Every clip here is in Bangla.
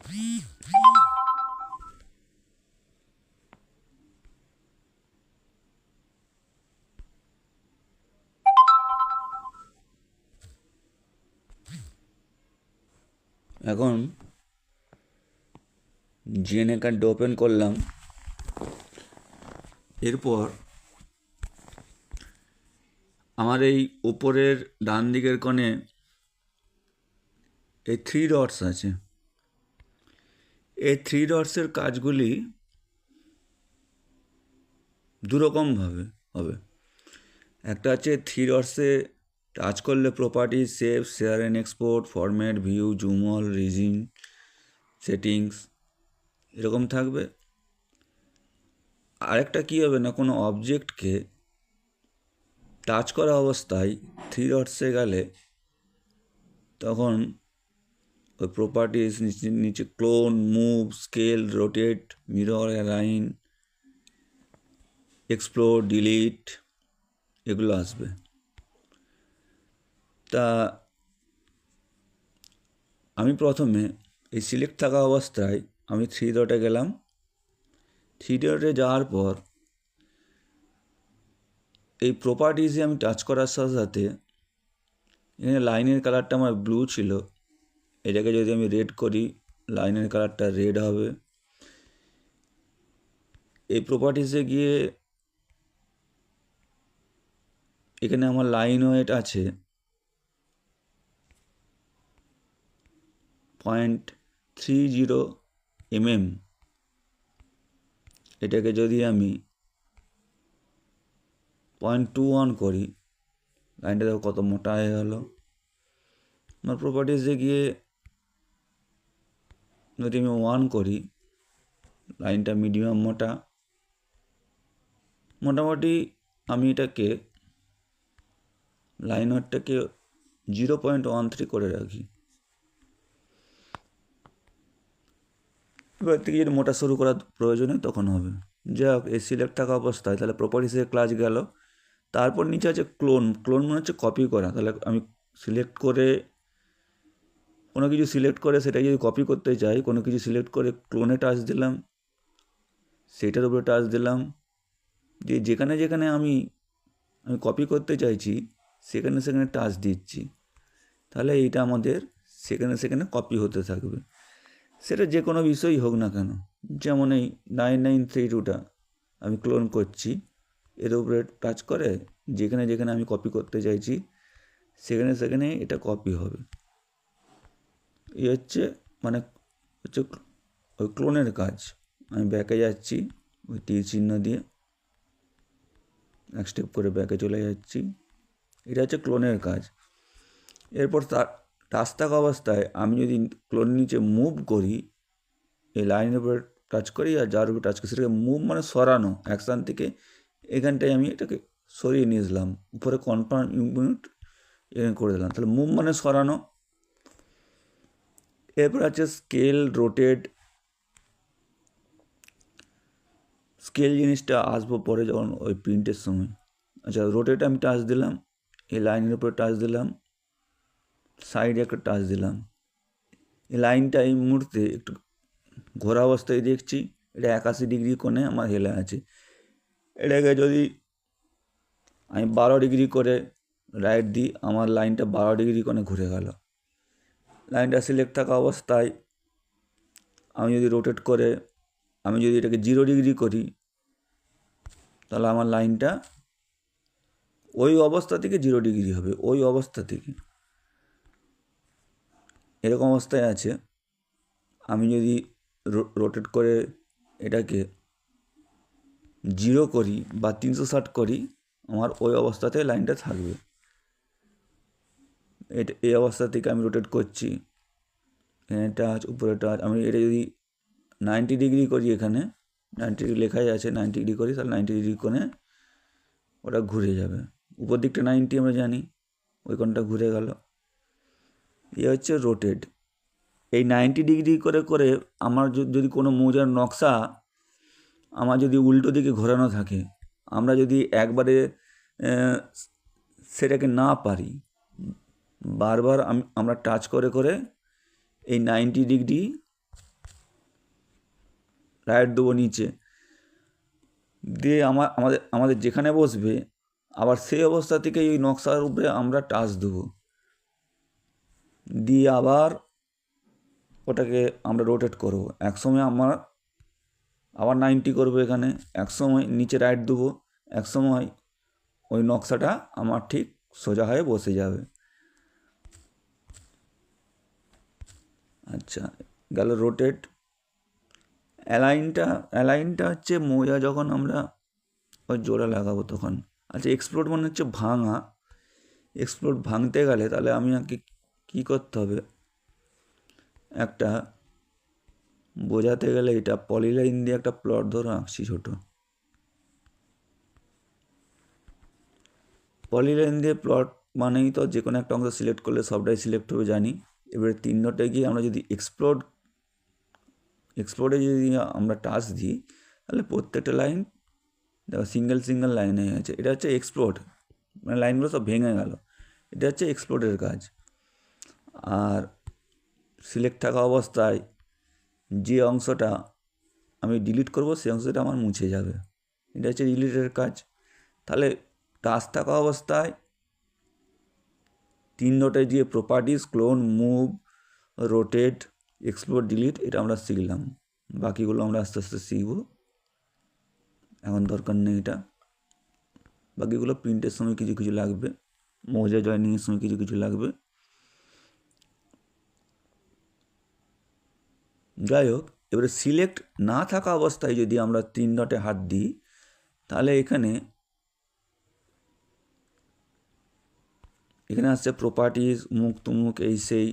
এখন জিএনএ কার্ডটা ওপেন করলাম। এরপর আমার এই উপরের ডান দিকের কোণে এই 3 ডটস আছে। এই 3 ডটসের কাজগুলি দুরকমভাবে হবে। একটা হচ্ছে 3 ডটসে টাচ করলে properties, save, share and export, format, view, zoom all, regime, settings এরকম থাকবে। আরেকটা কী হবে না, কোনো অবজেক্টকে টাচ করা অবস্থায় 3 ডটসে গেলে তখন ওই প্রপার্টিজ নিচে clone, move, scale, rotate, mirror, align, explore, delete এগুলো আসবে। তা আমি প্রথমে এই সিলেক্ট থাকা অবস্থায় আমি 3 ডটে গেলাম। 3 ডটে যাওয়ার পর এই প্রপার্টিজে আমি টাচ করার সাথে সাথে এখানে লাইনের কালারটা আমার ব্লু ছিল, এটাকে যদি আমি রেড করি লাইনের কালারটা রেড হবে। এই প্রপার্টিসে গিয়ে এখানে আমার লাইন ওয়েট আছে 0.30 mm। এটাকে যদি আমি 0.21 করি, লাইনটা দেখো কত মোটা হয়ে গেল। আমার প্রপার্টিসে গিয়ে যদি আমি 1 করি, লাইনটা মিডিয়াম মোটা। মোটামুটি আমি এটাকে লাইন ওয়েটটাকে 0.13 করে রাখি। এবার থেকে যদি মোটা শুরু করার প্রয়োজন হয় তখন হবে। যাই হোক, এই সিলেক্ট থাকা অবস্থায় তাহলে প্রপার্টিসের ক্লাস গেল। তারপর নিচে আছে ক্লোন। ক্লোন মানে হচ্ছে কপি করা। তাহলে আমি সিলেক্ট করে কোনো কিছু সিলেক্ট করে সেটা যদি কপি করতে চাই, কোনো কিছু সিলেক্ট করে ক্লোনে টাচ দিলাম, সেটার উপরে টাচ দিলাম, দিয়ে যেখানে যেখানে আমি কপি করতে চাইছি সেখানে সেখানে টাচ দিচ্ছি। তাহলে এইটা আমাদের সেখানে সেখানে কপি হতে থাকবে। সেটা যে কোনো বিষয়ই হোক না কেন, যেমন এই 9932টা আমি ক্লোন করছি, এর উপরে টাচ করে যেখানে যেখানে আমি কপি করতে চাইছি সেখানে সেখানে এটা কপি হবে। এই হচ্ছে ওই ক্লোনের কাজ। আমি ব্যাকে যাচ্ছি ওই তীর চিহ্ন দিয়ে, এক স্টেপ করে ব্যাকে চলে যাচ্ছি। এটা হচ্ছে ক্লোনের কাজ। এরপর তার টাচ থাকা অবস্থায় আমি যদি ক্লোন নিচে মুভ করি, এই লাইনের উপরে টাচ করি আর যার উপরে টাচ করি সেটাকে মুভ মানে সরানো, অ্যাকশান থেকে এখানটায় আমি এটাকে সরিয়ে নিয়ে আসলাম, উপরে কনফার্ম ইউনিট এখানে করে দিলাম। তাহলে মুভ মানে সরানো। এরপর আছে স্কেল, রোটেট। স্কেল জিনিসটা আসবো পরে যখন ওই প্রিন্টের সময়। আচ্ছা, রোটেট আমি টাচ দিলাম, এই লাইনের উপরে টাচ দিলাম, সাইডে একটা টাচ দিলাম। এই লাইনটা এই মুহূর্তে একটু ঘোরা অবস্থায় দেখছি, এটা 81 ডিগ্রি কোণে আমার হেলে আছে। এটাকে যদি আমি 12 ডিগ্রি করে রাইট দিই, আমার লাইনটা 12 ডিগ্রি কোণে ঘুরে গেল। লাইনটা সিলেক্ট থাকা অবস্থায় আমি যদি রোটেট করে আমি যদি এটাকে 0 ডিগ্রি করি, তাহলে আমার লাইনটা ওই অবস্থা থেকে 0 ডিগ্রি হবে, ওই অবস্থা থেকে। এরকম অবস্থায় আছে। আমি যদি রোটেট করে এটাকে 0 করি বা 360 করি, আমার ওই অবস্থাতে লাইনটা থাকবে। এই অবস্থা থেকে আমি রোটেট করছি, এখানে টাচ, উপরে টাচ। আমি এটা যদি 90 ডিগ্রি করি, এখানে 90 ডিগ্রি লেখাই আছে, 90 ডিগ্রি করি, তাহলে 90 ডিগ্রি কোণে ওটা ঘুরে যাবে। উপর দিকটা 90 আমরা জানি, ওই কোণটা ঘুরে গেল। হচ্ছে রোটেট। এই 90 ডিগ্রি করে করে আমার যদি কোনো মৌজার নকশা আমার যদি উল্টো দিকে ঘোরানো থাকে, আমরা যদি একবারে সেটাকে না পারি, বারবার আমরা টাচ করে করে এই 90 ডিগ্রি রাইট দেবো নিচে, দিয়ে আমাদের যেখানে বসবে আবার সেই অবস্থা থেকে এই নকশার উপরে আমরা টাচ দেবো, দিয়ে আবার ওটাকে আমরা রোটেট করব। একসময় আমার আবার 90 করবো এখানে, একসময় নিচে রাইট দেবো, একসময় ওই নকশাটা আমার ঠিক সোজা হয়ে বসে যাবে। আচ্ছা, গেল রোটেট। অ্যালাইনটা হচ্ছে মোজা যখন আমরা ওই জোড়া লাগাবো তখন। আচ্ছা, এক্সপ্লোড মানে হচ্ছে ভাঙা। এক্সপ্লোড ভাঙতে গেলে তাহলে আমি আগে কী করতে হবে, একটা বোঝাতে গেলে এটা পলিলাইন দিয়ে একটা প্লট ধরে আঁকছি ছোটো। পলিলাইন দিয়ে প্লট মানেই তো যে কোনো একটা অংশ সিলেক্ট করলে সবটাই সিলেক্ট হবে জানি। এবারে 3 ডটে গিয়ে আমরা যদি এক্সপ্লোডে যদি আমরা টাচ দিই তাহলে প্রত্যেকটা লাইন দেখো সিঙ্গেল লাইন হয়ে গেছে। এটা হচ্ছে এক্সপ্লোড, মানে লাইনগুলো সব ভেঙে গেল। এটা হচ্ছে এক্সপ্লোডের কাজ। আর সিলেক্ট থাকা অবস্থায় যে অংশটা আমি ডিলিট করব সেই অংশটা আমার মুছে যাবে, এটা হচ্ছে ডিলিটের কাজ। তাহলে টাচ থাকা অবস্থায় 3 ডটে গিয়ে properties, clone, move, rotate, explore, delete, এটা আমরা শিখলাম। বাকিগুলো আমরা আস্তে আস্তে শিখব, এখন দরকার নেই এটা। বাকিগুলো প্রিন্টের সময় কিছু কিছু লাগবে, মোজা জয়েনিংয়ের সময় কিছু কিছু লাগবে। যাই হোক, এবারে সিলেক্ট না থাকা অবস্থায় যদি আমরা 3 ডটে হাত দিই তাহলে এখানে আসছে প্রপার্টিজ, মুখ তুমুক, এই সেই।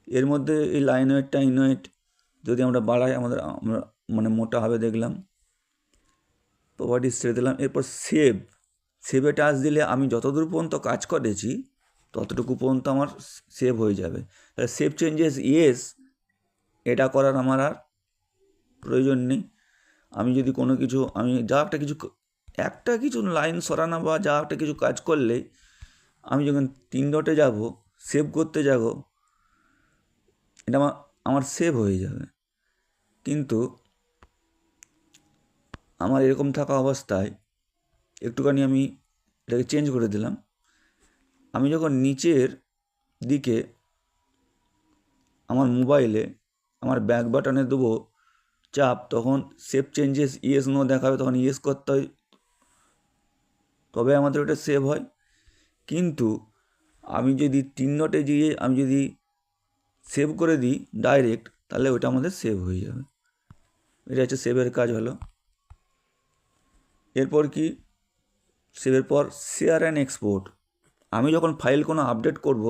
এর মধ্যে এই লাইন ওয়েটটা ইনওয়েট যদি আমরা বাড়াই আমরা মানে মোটা হবে দেখলাম। প্রপার্টিজ ছেড়ে দিলাম। এরপর সেভে টাচ দিলে আমি যতদূর পর্যন্ত কাজ করেছি ততটুকু পর্যন্ত আমার সেভ হয়ে যাবে। তাহলে সেভ চেঞ্জেস ইয়েস এটা করার আমার আর প্রয়োজন নেই। আমি যদি কোনো কিছু আমি যা একটা কিছু লাইন সরানো বা যা একটা কিছু কাজ করলে আমি যখন 3 ডটে যাব, সেভ করতে যাব, এটা আমার সেভ হয়ে যাবে। কিন্তু আমার এরকম থাকা অবস্থায় একটুখানি আমি এটাকে চেঞ্জ করে দিলাম। আমি যখন নিচের দিকে আমার মোবাইলে আমার ব্যাক বাটনে দেবো চাপ, তখন সেভ চেঞ্জেস ইয়েস নো দেখাবে, তখন ইয়েস করতে হয়, তবে আমাদের ওটা সেভ হয়। কিন্তু আমি যদি 3 ডটে গিয়ে আমি যদি সেভ করে দিই ডাইরেক্ট, তাহলে ওটা আমাদের সেভ হয়ে যাবে। এটা হচ্ছে সেভের কাজ হলো। এরপর কি, সেভের পর শেয়ার অ্যান্ড এক্সপোর্ট। আমি যখন ফাইল কোনো আপডেট করব,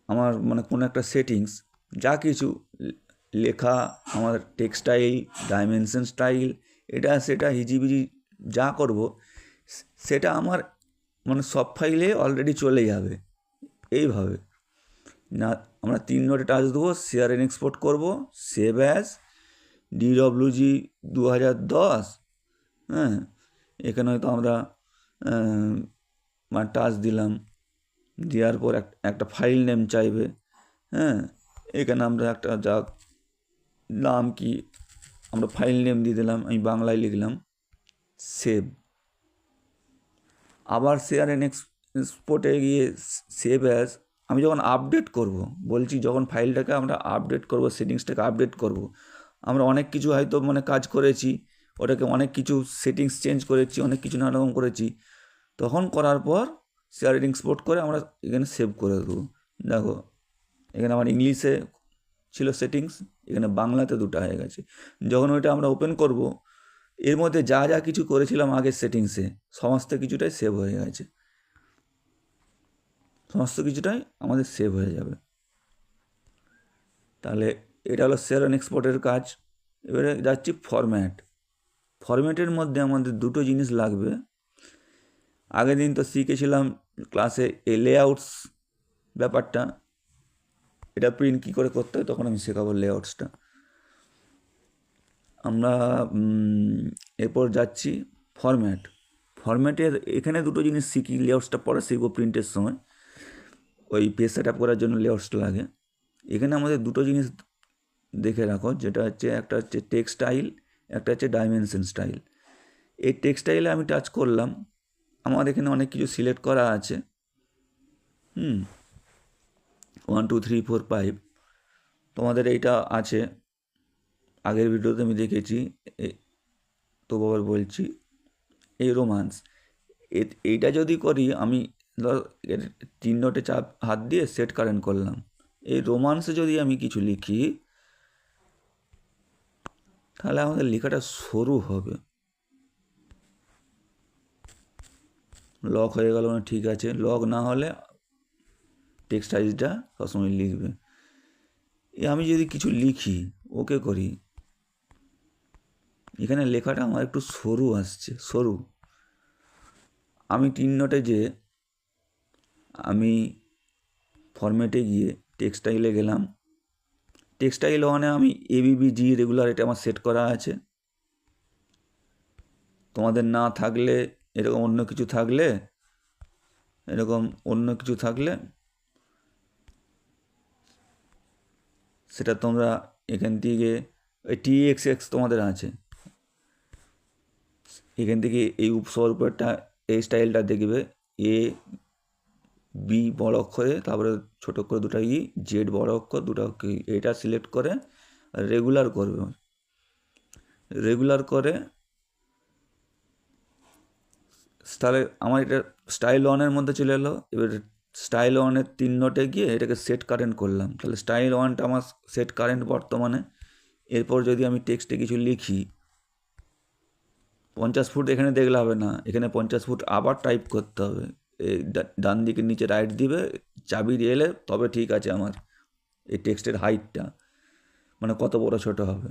আমার মানে কোনো একটা সেটিংস যা কিছু লেখা, আমার টেক্সটাইল, ডাইমেনশন স্টাইল, এটা সেটা হিজিবিজি যা করব, সেটা আমার মানে সব ফাইলে অলরেডি চলে যাবে। এইভাবে না, আমরা 3 ডটে টাচ দেবো, শেয়ার অ্যান্ড এক্সপোর্ট করব, সেভ অ্যাজ DWG 2010। হ্যাঁ, এখানে হয়তো আমরা মানে টাচ দিলাম, দেওয়ার পর একটা ফাইল নেম চাইবে। হ্যাঁ, এখানে আমরা একটা যা নাম কি আমরা ফাইল নেম দিয়ে দিলাম, আমি বাংলায় লিখলাম, সেভ। আবার শেয়ার অ্যান্ড এক্সপোর্টে গিয়ে সেভ অ্যাজ, আমি যখন আপডেট করব, বলছি যখন ফাইলটাকে আমরা আপডেট করব, সেটিংসটাকে আপডেট করব, আমরা অনেক কিছু হয়তো মানে কাজ করেছি, ওটাকে অনেক কিছু সেটিংস চেঞ্জ করেছি, অনেক কিছু নানা রকম করেছি, তখন করার পর শেয়ার অ্যান্ড এক্সপোর্ট করে আমরা এখানে সেভ করে দেবো। দেখো এখানে আমার ইংলিশে ছিল সেটিংস, এখানে বাংলাতে দুটো হয়ে গেছে। যখন ওইটা আমরা ওপেন করব, এর মধ্যে যা যা কিছু করেছিলাম আগের সেটিংসে সমস্ত কিছুটাই সেভ হয়ে গেছে, সমস্ত কিছুটাই আমাদের সেভ হয়ে যাবে। তাহলে এটা হলো শেয়ার অ্যান্ড এক্সপোর্টের কাজ। এবারে যাচ্ছি ফরম্যাটের মধ্যে আমাদের দুটো জিনিস লাগবে। আগের দিন তো শিখেছিলাম ক্লাসে এই লেআউটস ব্যাপারটা, এটা প্রিন্ট কী করে করতে হয় তখন আমি শেখাবো লেআউটসটা। আমরা এরপর যাচ্ছি ফরম্যাটের এখানে দুটো জিনিস শিখি, লেআউটসটা পরে শিখবো প্রিন্টের সময়। ওই পেজ সেট আপ করার জন্য লেআউটসটা লাগে। এখানে আমাদের দুটো জিনিস দেখে রাখো, যেটা হচ্ছে একটা হচ্ছে টেক্সটাইল, একটা হচ্ছে ডাইমেনশন স্টাইল। এই টেক্সটাইলে আমি টাচ করলাম, আমার এখানে অনেক কিছু সিলেক্ট করা আছে। 1 2 3 4 5 তোমাদের এইটা আছে, আগের ভিডিওতে আমি দেখেছি, তো আবার বলছি। এই রোমান্স, এইটা যদি করি আমি, ধর এর 3 নোটে চাপ হাত দিয়ে সেট কারেন্ট করলাম। এই রোমান্সে যদি আমি কিছু লিখি, তাহলে আমাদের লেখাটা সরু হবে। লক হয়ে গেল না, ঠিক আছে। লক না হলে টেক্সট সাইজটা সবসময় লিখবে। আমি যদি কিছু লিখি, ওকে করি, এখানে লেখাটা আমার একটু সরু আসছে, সরু। আমি 3 নোটে যে আমি ফরম্যাটে গিয়ে টেক্সটাইলে গেলাম, টেক্সটাইল 1-এ আমি ABBG রেগুলার, এটা আমার সেট করা আছে। তোমাদের না থাকলে, এরকম অন্য কিছু থাকলে, সেটা তোমরা এখান থেকে, TXX তোমাদের আছে, এখান থেকে এই উপসর উপরটা, এই স্টাইলটা দেখবে, B বড় অক্ষরে, তারপরে ছোট করে দুটো Z বড় অক্ষর, দুটো এটা সিলেক্ট করে রেগুলার করবে। রেগুলার করে তাহলে আমার এটা স্টাইল 1-এর মধ্যে চলে এলো। এবার স্টাইল 1-এর 3 নোটে গিয়ে এটাকে সেট কারেন্ট করলাম, তাহলে স্টাইল 1টা আমার সেট কারেন্ট বর্তমানে। এরপর যদি আমি টেক্সটে কিছু লিখি, 50 ফুট এখানে দেখলে হবে না, এখানে 50 ফুট আবার টাইপ করতে হবে। এই ডান দিকে নিচে রাইট দিবে, চাবি দিয়ে এলে তবে ঠিক আছে আমার এই টেক্সটের হাইটটা, মানে কত বড় ছোট হবে।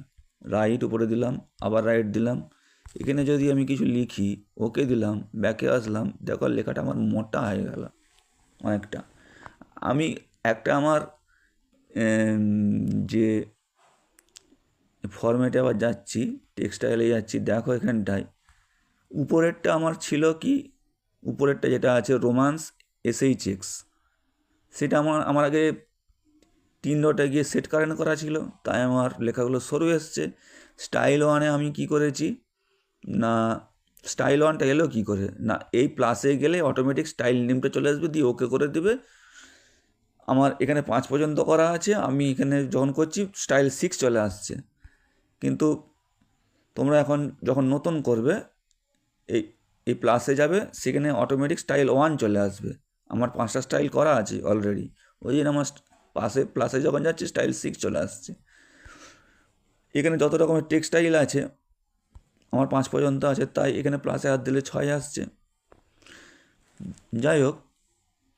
রাইট উপরে দিলাম, আবার রাইট দিলাম। এখানে যদি আমি কিছু লিখি, ওকে দিলাম, ব্যাকে আসলাম, দেখো লেখাটা আমার মোটা হয়ে গেল অনেকটা। আমি একটা আমার যে ফরম্যাটে আবার যাচ্ছি, টেক্সটাইলে যাচ্ছি, দেখো এখানটায় উপরেরটা আমার ছিল কি, উপরেরটা যেটা আছে রোমান্স SHX, সেটা আমার আগে 3 নোটে গিয়ে সেট কারেন্ট করা ছিল, তাই আমার লেখাগুলো সরু এসছে। স্টাইল 1-এ আমি কি করেছি না, স্টাইল 1টা এলো কী করে না, এই প্লাসে গেলে অটোমেটিক স্টাইল নেমটা চলে আসবে, দিয়ে ওকে করে দেবে। আমার এখানে 5 পর্যন্ত করা আছে, আমি এখানে যখন করছি স্টাইল 6 চলে আসছে। কিন্তু তোমরা এখন যখন নতুন করবে, এই এই প্লাসে যাবে, সেখানে অটোমেটিক স্টাইল 1 চলে আসবে। আমার 5টা স্টাইল করা আছে অলরেডি, ওই জন্য আমার প্লাসে যখন যাচ্ছি স্টাইল 6 চলে আসছে। এখানে যত রকমের টেক্সটাইল আছে আমার 5 পর্যন্ত আছে, তাই এখানে প্লাসে হাত দিলে 6 আসছে। যাই হোক,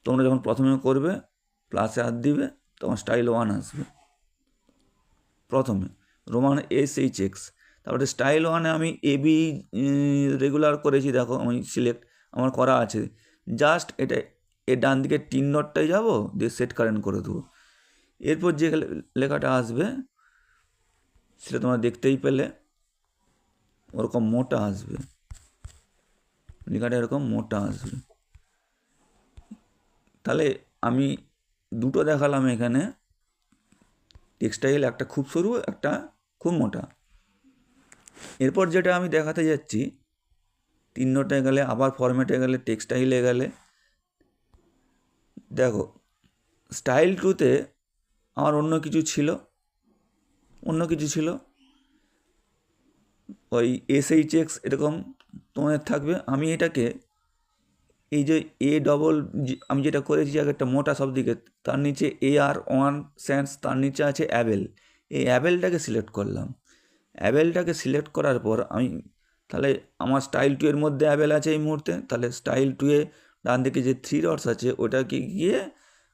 তোমরা যখন প্রথমে করবে প্লাসে হাত দিবে, তখন স্টাইল 1 আসবে প্রথমে, রোমান SHX। তারপরে স্টাইল 1-এ আমি AB রেগুলার করেছি, দেখো আমি সিলেক্ট আমার করা আছে। জাস্ট এটা এর ডান দিকে 3 নোটটাই যাবো, দিয়ে সেট কারেন্ট করে দেবো। এরপর যে লেখাটা আসবে সেটা তোমরা দেখতেই পেলে, ওরকম মোটা আসবে, লেখাটা এরকম মোটা আসবে। তাহলে আমি দুটো দেখালাম এখানে, টেক্সটাইল একটা খুব সরু, একটা খুব মোটা। এরপর যেটা আমি দেখাতে যাচ্ছি, 3 নোটে গেলে, আবার ফরম্যাটে গেলে, টেক্সটাইলে গেলে, দেখো স্টাইল 2-তে আমার অন্য কিছু ছিল, ওই SHX এরকম তোমাদের থাকবে। আমি এটাকে, এই যে আমি যেটা করেছি আগে একটা মোটা সব দিকে, তার নিচে AR1 সেন্স, তার নিচে আছে অ্যাবেল, এই অ্যাবেলটাকে সিলেক্ট করলাম। অ্যাবেলটাকে সিলেক্ট করার পর আমি, তাহলে আমার স্টাইল 2 এর মধ্যে অ্যাবেল আছে এই মুহূর্তে, তাহলে স্টাইল 2-এ ডান দিকে যে 3 ডটস আছে ওটাকে গিয়ে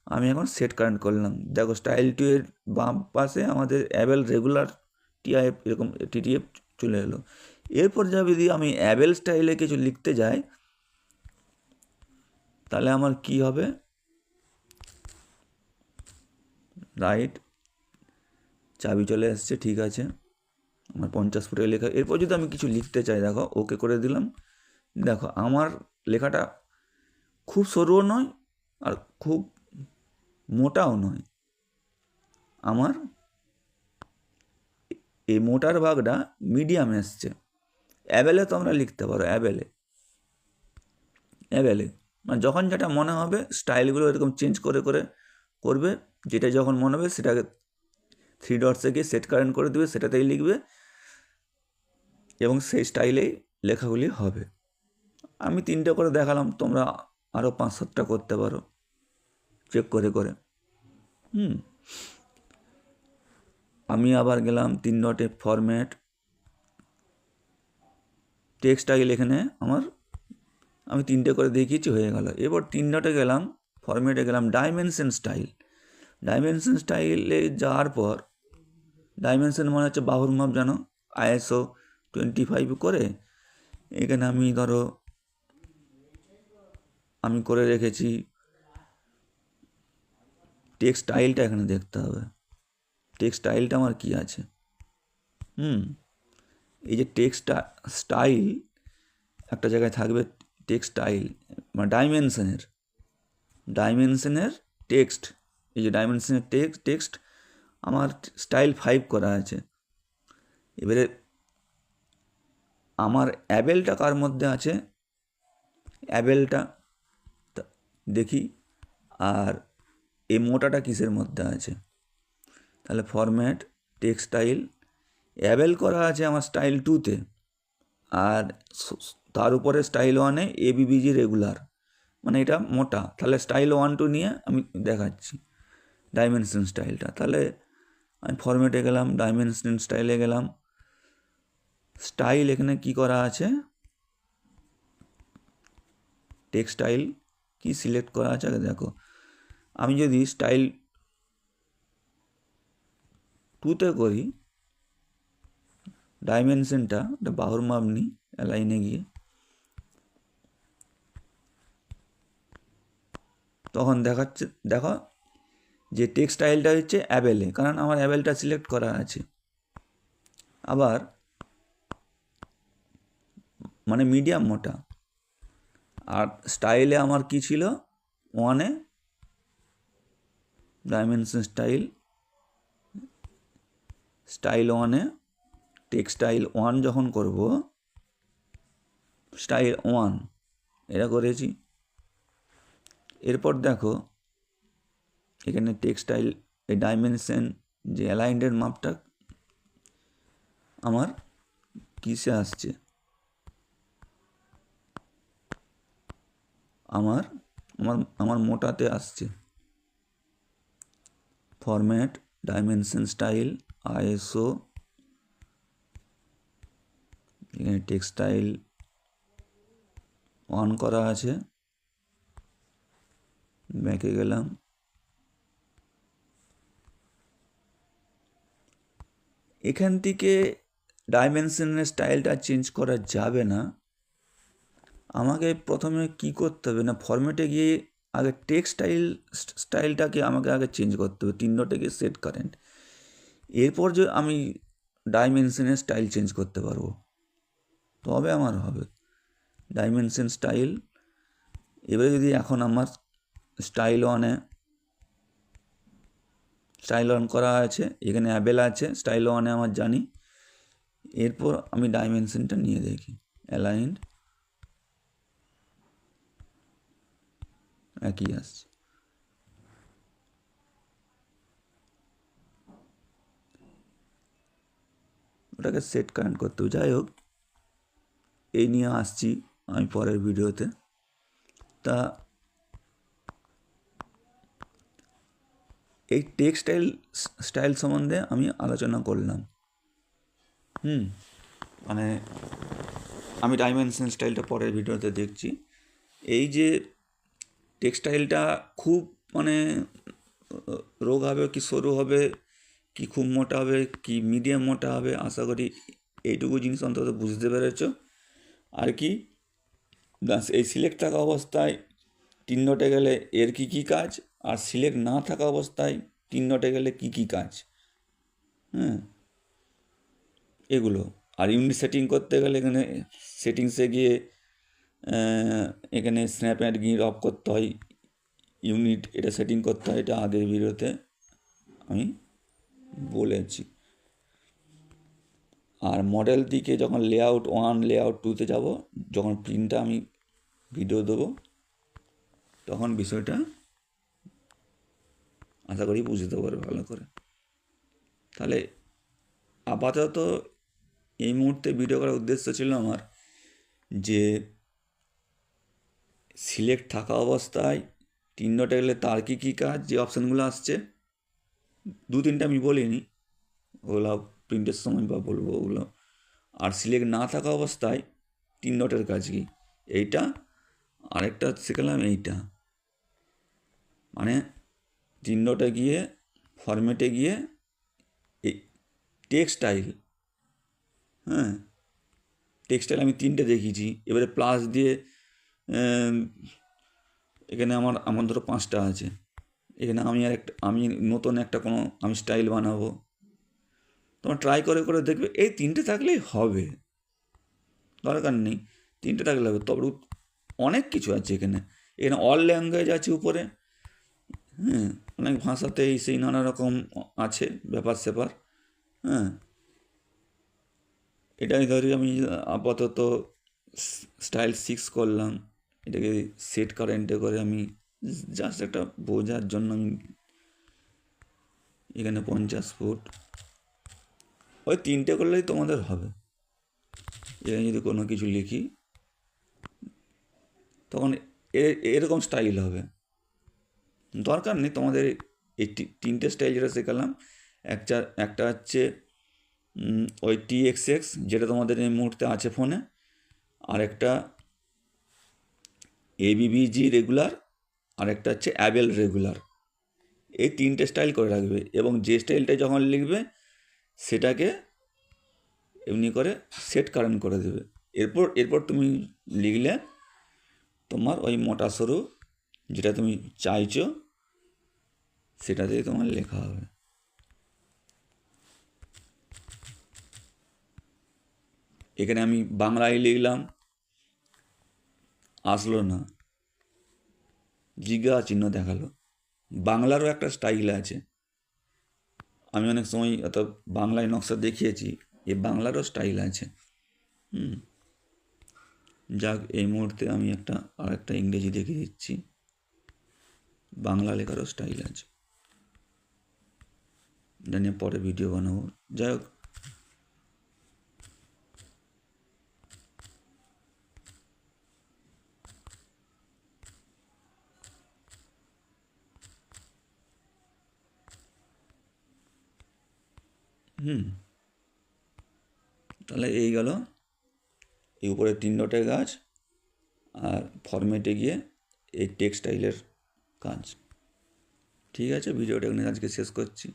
আমি এখন সেট কারেন্ট করলাম। দেখো স্টাইল 2 এর বাম পাশে আমাদের অ্যাবেল রেগুলার TIF এরকম TTF চলে এলো। এরপর যদি আমি অ্যাবেল স্টাইলে কিছু লিখতে যাই, তাহলে আমার কি হবে, রাইট, চাবি চলে আসছে, ঠিক আছে, আমার 50 ফুটের লেখা। এরপর যদি আমি কিছু লিখতে চাই, দেখো ওকে করে দিলাম, দেখো আমার লেখাটা খুব সরুও নয় আর খুব মোটাও নয়, আমার এই মোটার ভাগটা মিডিয়াম এসছে। অ্যাবেলে তোমরা লিখতে পারো, অ্যাবেলে মানে যখন যেটা মনে হবে স্টাইলগুলো এরকম চেঞ্জ করে করে করবে, যেটা যখন মনে হবে সেটাকে 3 ডটসে গিয়ে সেট কারেন্ট করে দেবে, সেটাতেই লিখবে এবং সেই স্টাইলেই লেখাগুলি হবে। আমি 3টে করে দেখালাম, তোমরা আরও 5-7টা করতে পারো চেক করে করে। আমি আবার গেলাম 3 ডটে ফরম্যাট টেক্সট স্টাইল, এখানে আমি 3টে করে দেখিয়েছি, হয়ে গেল। এবার 3 ডটে গেলাম, ফরম্যাটে গেলাম, ডাইমেনশন স্টাইল। ডাইমেনশন স্টাইলে যাওয়ার পর, ডাইমেনশন মানে হচ্ছে বাহুর মাপ, জানো, ISO 25 করে এখানে আমি ধরো আমি করে রেখেছি টেক্সট স্টাইলটা, এখানে দেখতে হবে টেক্সট স্টাইলটা আমার কি আছে। এই যে টেক্সট স্টাইল একটা জায়গায় থাকবে, টেক্সট স্টাইল মানে ডাইমেনশনের টেক্সট, এই যে ডাইমেনশনের টেক্সট আমার স্টাইল 5 করা আছে। এবারে আমার অ্যাবেলটা কার মধ্যে আছে, অ্যাবেলটা দেখি, আর এই মোটাটা কিসের মধ্যে আছে। তাহলে ফরম্যাট টেক্সট স্টাইল, অ্যাবেল করা আছে আমার স্টাইল 2তে, আর তার উপরে স্টাইল 1-এ ABBG রেগুলার, মানে এটা মোটা। তাহলে স্টাইল 1-2 নিয়ে আমি দেখাচ্ছি ডাইমেনশন স্টাইলটা। তাহলে আমি ফরম্যাটে গেলাম, ডাইমেনশন স্টাইলে গেলাম, স্টাইল এখানে কি করা আছে, টেক্সট স্টাইল কি সিলেক্ট করা আছে আগে দেখো। আমি যদি স্টাইল 2তে করি, ডাইমেনশনটা বাহুর মাপ নিই, অ্যালাইনে গিয়ে তখন দেখাচ্ছে, দেখো যে টেক্সট স্টাইলটা হচ্ছে অ্যাবেলে, কারণ আমার অ্যাবেলটা সিলেক্ট করা আছে। আবার মানে মিডিয়াম মোটা, আর স্টাইলে আমার কি ছিল 1-এ ডাইমেনশন স্টাইল 1-এ টেক্সট স্টাইল 1 যখন করব, স্টাইল 1 এটা করেছি। এরপর দেখো এখানে টেক্সট স্টাইল, এই ডাইমেনশন যে অ্যালাইন্ডের মাপটা আমার কিসে আসছে, আমার আমার আমার মোটাতে আসছে। ফরম্যাট ডাইমেনশন স্টাইল ISO, এখানে টেক্সট স্টাইল 1 করা আছে, ব্যাকে গেলাম, এখান থেকে ডাইমেনশনের স্টাইলটা চেঞ্জ করা যাবে না। আমাকে প্রথমে কি করতে হবে না, ফরম্যাটে গিয়ে আগে টেক্সট স্টাইলটাকে আমাকে আগে চেঞ্জ করতে হবে, 3 ডটে গিয়ে সেট কারেন্ট। এরপর যে আমি ডাইমেনশনের স্টাইল চেঞ্জ করতে পারবো, তবে আমার হবে ডাইমেনশন স্টাইল। এবারে যদি এখন আমার স্টাইল 1 করা আছে, এখানে অ্যাবেল আছে, স্টাইল 1-এ আমার জানি। এরপর আমি ডাইমেনশনটা নিয়ে দেখি, অ্যালাইন্ড একই আসছে। ওটাকে সেট কারেন্ট করতে হবে। যাই হোক, এই নিয়ে আসছি আমি পরের ভিডিওতে। তা এই টেক্সট স্টাইল সম্বন্ধে আমি আলোচনা করলাম। মানে আমি ডাইমেনশন স্টাইলটা পরের ভিডিওতে দেখছি। এই যে টেক্সটাইলটা খুব মানে রোগ হবে কি সরু হবে, কি খুব মোটা হবে, কি মিডিয়াম মোটা হবে, আশা করি এইটুকু জিনিস অন্তত বুঝতে পেরেছ। আর কি এই সিলেক্ট থাকা অবস্থায় 3 ডটে গেলে এর কি কি কাজ, আর সিলেক্ট না থাকা অবস্থায় 3 ডটে গেলে কি কি কাজ, এগুলো। আর ইউনিট সেটিং করতে গেলে এখানে সেটিংসে গিয়ে এখানে স্ন্যাপ অ্যান্ড গিয়ে অফ করতে হয়, ইউনিট এটা সেটিং করতে হয়, এটা আগের ভিডিওতে আমি বলেছি। আর মডেল দিকে যখন লেআউট 1 লেআউট 2তে যাব, যখন প্রিন্টটা আমি ভিডিও দেবো, তখন বিষয়টা আশা করি বুঝতে পারবে ভালো করে। তাহলে আপাতত এই মুহূর্তে ভিডিও করার উদ্দেশ্য ছিল আমার যে সিলেক্ট থাকা অবস্থায় 3 ডটে গেলে তার কী কাজ, যে অপশানগুলো আসছে 2-3টা আমি বলিনি, ওগুলো প্রিন্টের সময় বা বলবো ওগুলো। আর সিলেক্ট না থাকা অবস্থায় 3 ডটের কাজ কি, এইটা আরেকটা শিখলাম এইটা, মানে 3 ডটে গিয়ে ফরম্যাটে গিয়ে এই টেক্সটাইল, হ্যাঁ টেক্সটাইল আমি 3টে দেখিয়েছি। এবারে প্লাস দিয়ে এখানে আমার ধরো 5টা আছে, এখানে আমি নতুন একটা কোনো আমি স্টাইল বানাবো, তোমার ট্রাই করে করে দেখবে এই 3টে থাকলেই হবে, দরকার নেই 3টে থাকলে হবে। তবে অনেক কিছু আছে এখানে, এখানে অল ল্যাঙ্গুয়েজ আছে উপরে, হ্যাঁ অনেক ভাষাতেই সেই নানা রকম আছে ব্যাপার স্যাপার, হ্যাঁ এটাই ধরি আমি আপাতত স্টাইল 6 করলাম, এটাকে সেট কারেন্টে করে আমি জাস্ট একটা বোঝার জন্য আমি এখানে 50 ফুট, ওই 3টে করলেই তোমাদের হবে। এখানে যদি কোনো কিছু লিখি তখন এরকম স্টাইল হবে, দরকার নেই তোমাদের এই 3টে স্টাইল যেটা শেখালাম। একটা হচ্ছে ওই TXX যেটা তোমাদের এই মুহূর্তে আছে ফোনে, আর একটা ABBG রেগুলার, আর একটা হচ্ছে অ্যাবেল রেগুলার। এই 3টে স্টাইল করে রাখবে, এবং যে স্টাইলটা যখন লিখবে সেটাকে এমনি করে সেট কারেন্ট করে দেবে। এরপর তুমি লিখলে তোমার ওই মোটা সরু যেটা তুমি চাইছো সেটাতেই তোমার লেখা হবে। এখানে আমি বাংলায় লিখলাম, আসলো না, জিজ্ঞাসা চিহ্ন দেখালো। বাংলারও একটা স্টাইল আছে, আমি অনেক সময় অত বাংলায় নকশা দেখিয়েছি, এই বাংলারও স্টাইল আছে। যাক এই মুহূর্তে আমি আর একটা ইংরেজি দেখিয়ে দিচ্ছি, বাংলা লেখারও স্টাইল আছে, জানি পরে ভিডিও বানাবো। যাই হোক, তাহলে এই গেল এই উপরে 3 ডটের কাজ, আর ফরম্যাটে গিয়ে এই টেক্সটাইলের কাজ। ঠিক আছে, ভিডিওটা এখানে আজকে শেষ করছি।